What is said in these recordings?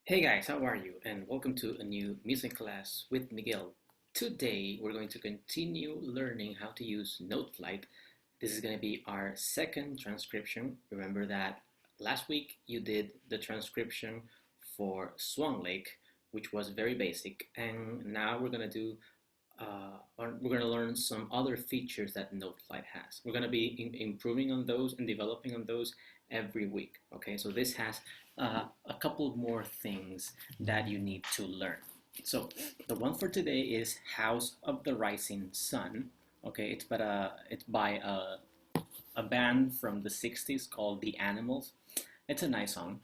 Hey guys, how are you? And welcome to a new music class with Miguel. Today we're going to continue learning how to use Noteflight. This is going to be our second transcription. Remember that last week you did the transcription for Swan Lake, which was very basic, and now we're going to do we're going to learn some other features that Noteflight has. We're going to be improving on those and developing on those every week. Okay, so this has a couple more things that you need to learn. So the one for today is House of the Rising Sun. Okay, it's by a band from the 60s called The Animals. It's a nice song.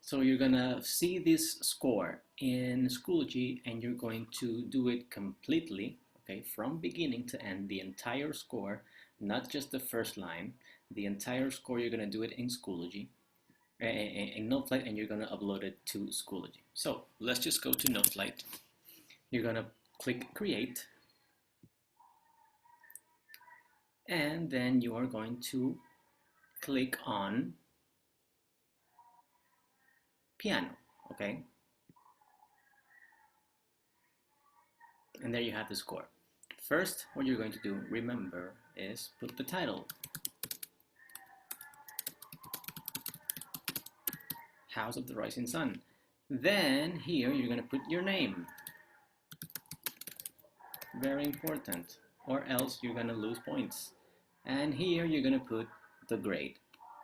So you're gonna see this score in Schoology and you're going to do it completely, okay, from beginning to end, the entire score, not just the first line, the entire score. You're gonna do it in Schoology, in Noteflight, and you're gonna upload it to Schoology. So let's just go to Noteflight. You're gonna click Create, and then you are going to click on Piano, okay? And there you have the score. First, what you're going to do, remember, is put the title. House of the Rising Sun. Then here you're going to put your name. Very important, or else you're going to lose points. And here you're going to put the grade.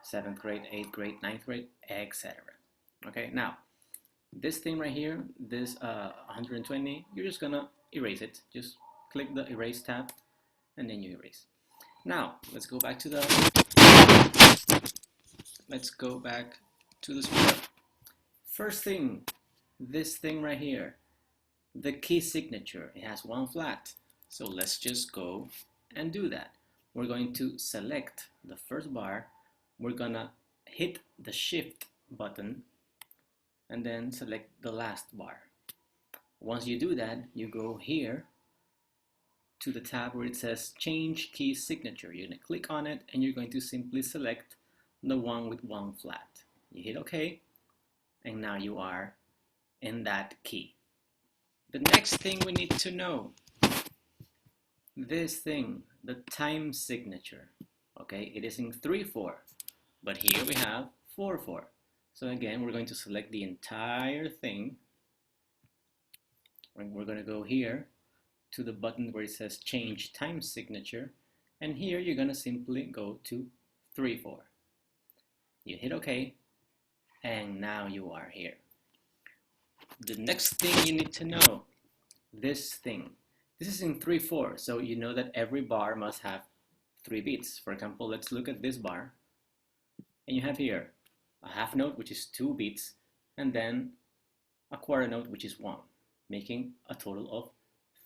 7th grade, 8th grade, 9th grade, etc. Okay, now this thing right here, this 120, you're just gonna erase it. Just click the erase tab and then you erase. Now let's go back to the score. First thing, this thing right here, the key signature, it has one flat. So let's just go and do that. We're going to select the first bar. We're gonna hit the shift button and then select the last bar. Once you do that, you go here to the tab where it says change key signature. You're going to click on it and you're going to simply select the one with one flat. You hit OK, and now you are in that key. The next thing we need to know, this thing, the time signature. Okay, it is in 3/4, but here we have 4/4. So again, we're going to select the entire thing. And we're going to go here to the button where it says change time signature. And here you're going to simply go to 3/4. You hit OK. And now you are here. The next thing you need to know, this thing. This is in 3/4. So you know that every bar must have 3 beats. For example, let's look at this bar. And you have here a half note, which is 2 beats, and then a quarter note, which is 1, making a total of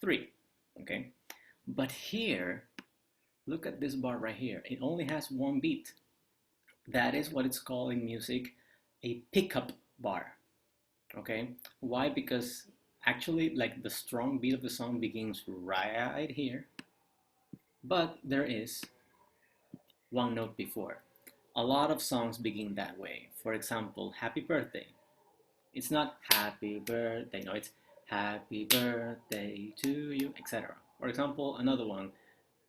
3, okay? But here, look at this bar right here. It only has 1 beat. That is what it's called in music a pickup bar, okay? Why? Because actually, like, the strong beat of the song begins right here, but there is 1 note before. A lot of songs begin that way. For example, Happy Birthday. It's not happy birthday, no, it's happy birthday to you, etc. For example, another one,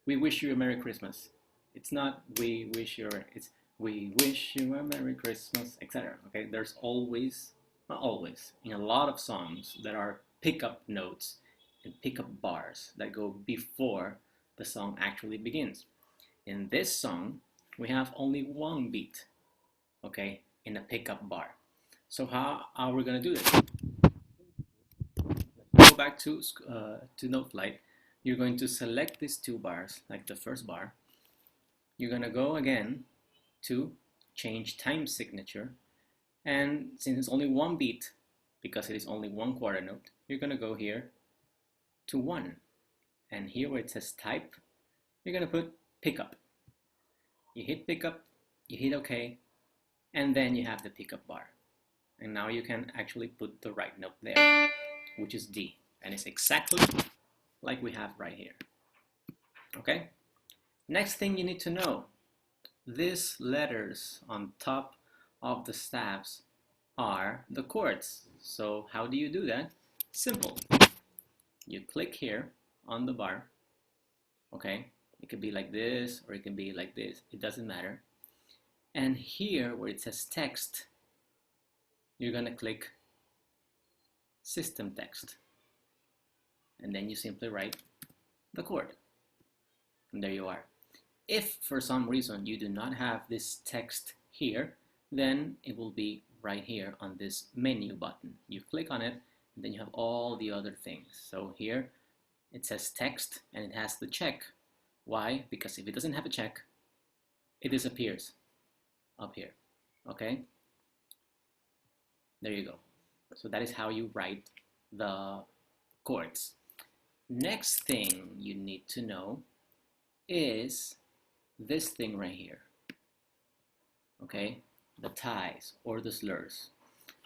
we wish you a Merry Christmas. It's not we wish you, it's we wish you a Merry Christmas, etc. Okay, there's always, not always, in a lot of songs there are pickup notes and pickup bars that go before the song actually begins. In this song, we have only 1 beat, okay, in a pickup bar. So how are we going to do this? Go back to Noteflight. You're going to select these 2 bars, like the first bar. You're going to go again to change time signature. And since it's only 1 beat, because it is only 1 quarter note, you're going to go here to 1. And here where it says type, you're going to put pickup. You hit pickup, you hit OK, and then you have the pickup bar. And now you can actually put the right note there, which is D. And it's exactly like we have right here. Okay? Next thing you need to know, these letters on top of the stabs are the chords. So how do you do that? Simple. You click here on the bar, okay? It could be like this or it can be like this, it doesn't matter. And here where it says text, you're gonna click system text. And then you simply write the chord. And there you are. If for some reason you do not have this text here, then it will be right here on this menu button. You click on it, and then you have all the other things. So here it says text and it has the check. Why? Because if it doesn't have a check, it disappears up here. Okay? There you go. So that is how you write the chords. Next thing you need to know is this thing right here. Okay? The ties or the slurs.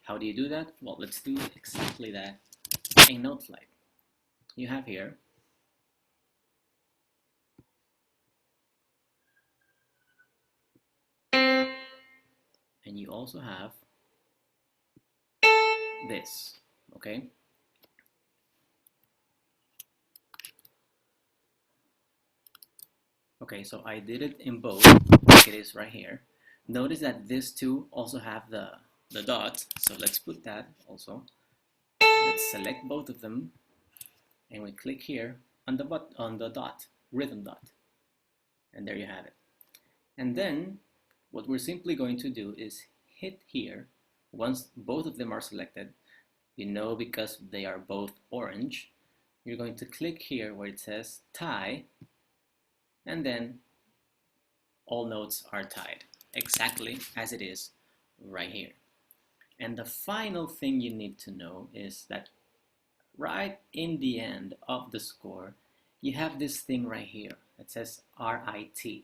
How do you do that? Well, let's do exactly that in Noteflight. You have here and you also have this, okay? Okay, so I did it in both, like it is right here. Notice that these two also have the dot, so let's put that also. Let's select both of them, and we click here on the dot, rhythm dot, and there you have it. And then what we're simply going to do is hit here. Once both of them are selected, you know because they are both orange, you're going to click here where it says tie, and then all notes are tied exactly as it is right here. And the final thing you need to know is that right in the end of the score, you have this thing right here that says RIT.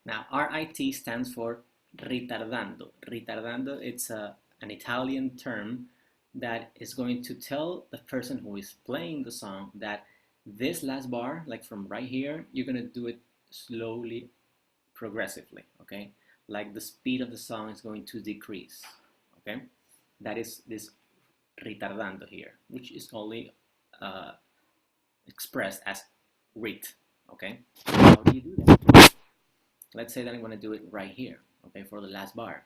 Now, RIT stands for ritardando. Ritardando, it's an Italian term that is going to tell the person who is playing the song that this last bar, like from right here, you're going to do it slowly, progressively, okay? Like the speed of the song is going to decrease, okay? That is this ritardando here, which is only expressed as rit, okay? How do you do that? Let's say that I'm going to do it right here, okay, for the last bar.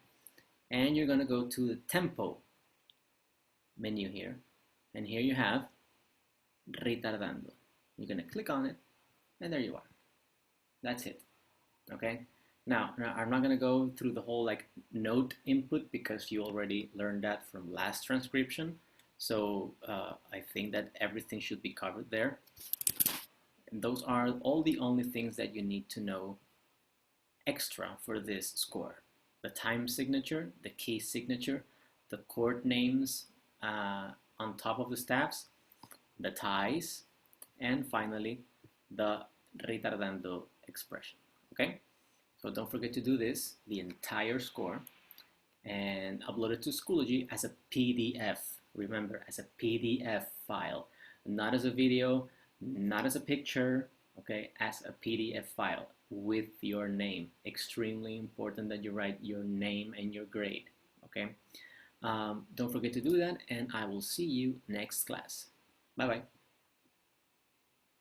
And you're going to go to the tempo menu here, and here you have ritardando. You're going to click on it, and there you are. That's it, okay? Now I'm not going to go through the whole like note input because you already learned that from last transcription. So I think that everything should be covered there. And those are all the only things that you need to know extra for this score. The time signature, the key signature, the chord names on top of the staffs, the ties, and finally the ritardando expression, okay? So don't forget to do this, the entire score, and upload it to Schoology as a PDF. Remember, as a PDF file, not as a video, not as a picture, okay, as a PDF file with your name. Extremely important that you write your name and your grade, okay? Don't forget to do that, and I will see you next class. Bye-bye.